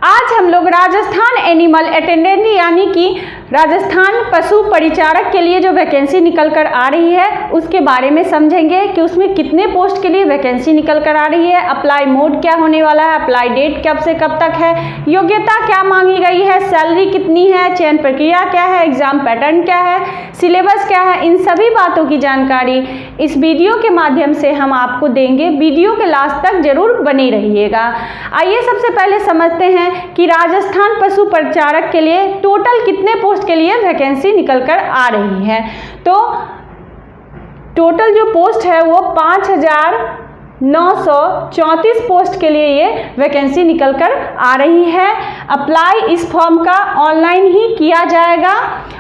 आज हम लोग राजस्थान एनिमल अटेंडेंट यानी कि राजस्थान पशु परिचारक के लिए जो वैकेंसी निकल कर आ रही है उसके बारे में समझेंगे कि उसमें कितने पोस्ट के लिए वैकेंसी निकल कर आ रही है, अप्लाई मोड क्या होने वाला है, अप्लाई डेट कब से कब तक है, योग्यता क्या मांगी गई है, सैलरी कितनी है, चयन प्रक्रिया क्या है, एग्जाम पैटर्न क्या है, सिलेबस क्या है, इन सभी बातों की जानकारी इस वीडियो के माध्यम से हम आपको देंगे। वीडियो के लास्ट तक जरूर बने रहिएगा। आइए सबसे पहले समझते हैं कि राजस्थान पशु परिचारक के लिए टोटल कितने पोस्ट के लिए वैकेंसी निकल कर आ रही है। तो टोटल जो पोस्ट है वो 5,934 पोस्ट के लिए ये वैकेंसी निकल कर आ रही है। अप्लाई इस फॉर्म का ऑनलाइन ही किया जाएगा।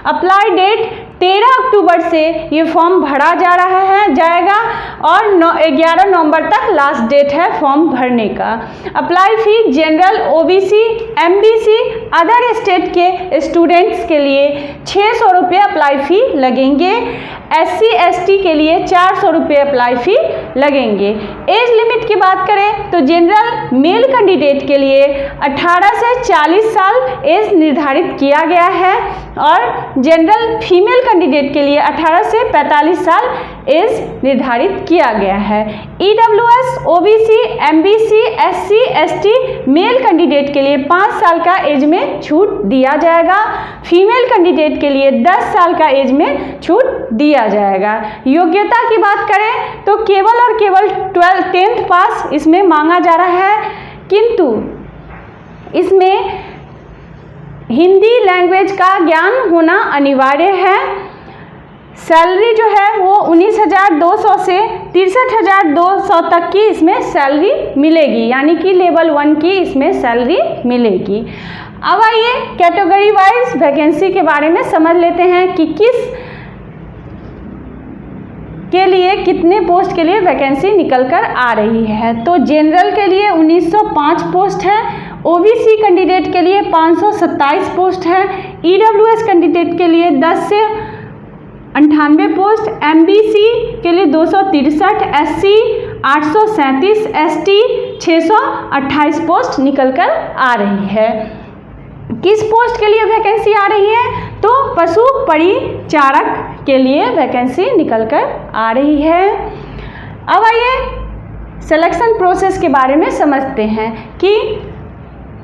अप्लाई डेट 13 अक्टूबर से ये फॉर्म भरा जाएगा और 11 नवंबर तक लास्ट डेट है फॉर्म भरने का। अप्लाई फी general, OBC, MBC, other state के स्टूडेंट्स के लिए 600 रुपये अप्लाई फ़ी लगेंगे। SC ST के लिए 400 रुपये अप्लाई फ़ी लगेंगे। एज लिमिट की बात करें तो जनरल मेल कैंडिडेट के लिए 18 से 40 साल एज निर्धारित किया गया है और जनरल फीमेल कैंडिडेट के लिए 18 से 45 साल एज निर्धारित किया गया है। EWS, OBC, MBC, SC ST male candidate के लिए 5 साल का एज में छूट दिया जाएगा। फीमेल कैंडिडेट के लिए 10 साल का एज में छूट दिया जाएगा। योग्यता की बात करें तो केवल और केवल 10th पास इसमें मांगा जा रहा है, किंतु इसमें हिंदी लैंग्वेज का ज्ञान होना अनिवार्य है। सैलरी जो है वो 19,200 से 63,200 तक की इसमें सैलरी मिलेगी, यानी कि लेवल 1 की इसमें सैलरी मिलेगी। अब आइए कैटेगरी वाइज वैकेंसी के बारे में समझ लेते हैं कि किस के लिए कितने पोस्ट के लिए वैकेंसी निकल कर आ रही है। तो जनरल के लिए 1905 पोस्ट है, ओबीसी कैंडिडेट के लिए 527 पोस्ट है, EWS कैंडिडेट के लिए 10 से 98 पोस्ट, MBC के लिए 263, SC 837, ST 628 पोस्ट निकल कर आ रही है। किस पोस्ट के लिए वैकेंसी आ रही है? तो पशु परिचारक के लिए वैकेंसी निकल कर आ रही है। अब आइए सिलेक्शन प्रोसेस के बारे में समझते हैं कि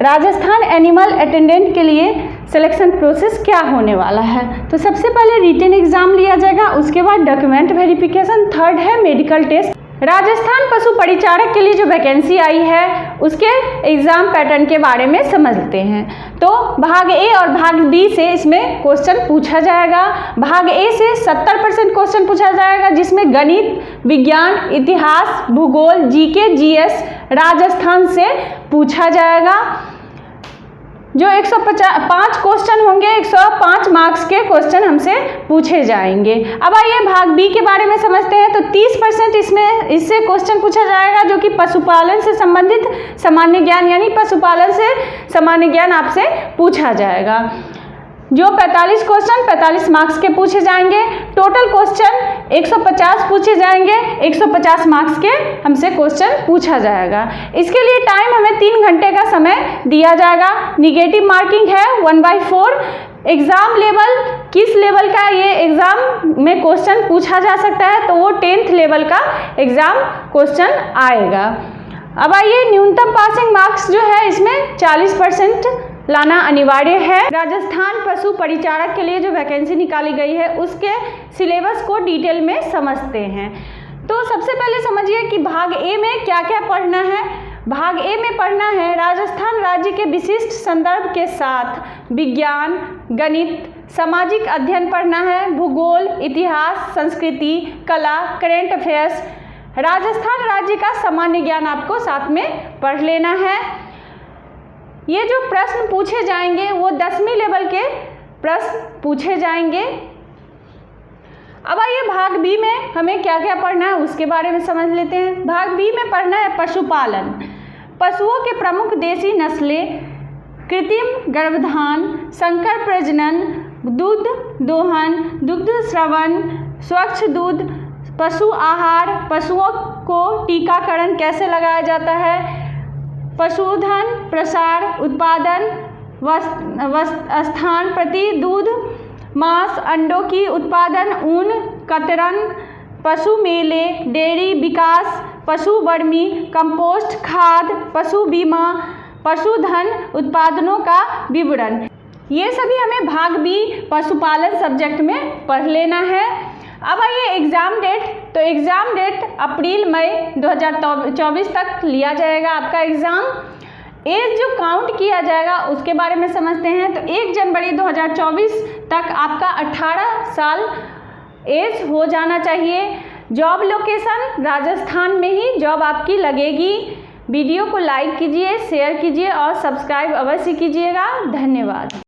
राजस्थान एनिमल अटेंडेंट के लिए सिलेक्शन प्रोसेस क्या होने वाला है। तो सबसे पहले रिटन एग्जाम लिया जाएगा, उसके बाद डॉक्यूमेंट वेरिफिकेशन, थर्ड है मेडिकल टेस्ट। राजस्थान पशु परिचारक के लिए जो वैकेंसी आई है उसके एग्ज़ाम पैटर्न के बारे में समझते हैं। तो भाग ए और भाग बी से इसमें क्वेश्चन पूछा जाएगा। भाग ए से 70% क्वेश्चन पूछा जाएगा, जिसमें गणित, विज्ञान, इतिहास, भूगोल, GK, GS राजस्थान से पूछा जाएगा। जो 105 क्वेश्चन होंगे, 105 मार्क्स के क्वेश्चन हमसे पूछे जाएंगे। अब आइए भाग बी के बारे में समझते हैं। तो 30% इससे क्वेश्चन पूछा जाएगा जो कि पशुपालन से संबंधित सामान्य ज्ञान, यानी पशुपालन से सामान्य ज्ञान आपसे पूछा जाएगा। जो 45 क्वेश्चन 45 मार्क्स के पूछे जाएंगे। टोटल क्वेश्चन 150 पूछे जाएंगे, 150 मार्क्स के हमसे क्वेश्चन पूछा जाएगा। इसके लिए टाइम हमें 3 घंटे का समय दिया जाएगा। निगेटिव मार्किंग है 1/4। एग्ज़ाम लेवल किस लेवल का ये एग्ज़ाम में क्वेश्चन पूछा जा सकता है, तो वो 10th लेवल का एग्ज़ाम क्वेश्चन आएगा। अब आइए न्यूनतम पासिंग मार्क्स जो है इसमें 40% लाना अनिवार्य है। राजस्थान पशु परिचारक के लिए जो वैकेंसी निकाली गई है उसके सिलेबस को डिटेल में समझते हैं। तो सबसे पहले समझिए कि भाग ए में क्या क्या पढ़ना है। भाग ए में पढ़ना है राजस्थान राज्य के विशिष्ट संदर्भ के साथ विज्ञान, गणित, सामाजिक अध्ययन पढ़ना है, भूगोल, इतिहास, संस्कृति, कला, करेंट अफेयर्स, राजस्थान राज्य का सामान्य ज्ञान आपको साथ में पढ़ लेना है। ये जो प्रश्न पूछे जाएंगे वो 10वीं लेवल के प्रश्न पूछे जाएंगे। अब आइए भाग बी में हमें क्या क्या पढ़ना है उसके बारे में समझ लेते हैं। भाग बी में पढ़ना है पशुपालन, पशुओं के प्रमुख देसी नस्लें, कृत्रिम गर्भधान, संकर प्रजनन, दूध दोहन, दुग्ध श्रवण, स्वच्छ दूध, पशु आहार, पशुओं को टीकाकरण कैसे लगाया जाता है, पशुधन प्रसार, उत्पादन, स्थान प्रति दूध, मांस, अंडों की उत्पादन, ऊन, कतरन, पशु मेले, डेयरी विकास, पशु वर्मी कंपोस्ट, खाद, पशु बीमा, पशुधन उत्पादनों का विवरण। ये सभी हमें भाग बी पशुपालन सब्जेक्ट में पढ़ लेना है। अब आइए एग्ज़ाम डेट। तो एग्ज़ाम डेट अप्रैल मई 2024 तक लिया जाएगा आपका एग्ज़ाम। एज जो काउंट किया जाएगा उसके बारे में समझते हैं। तो 1 जनवरी 2024 तक आपका 18 साल एज हो जाना चाहिए। जॉब लोकेशन राजस्थान में ही जॉब आपकी लगेगी। वीडियो को लाइक कीजिए, शेयर कीजिए और सब्सक्राइब अवश्य कीजिएगा। धन्यवाद।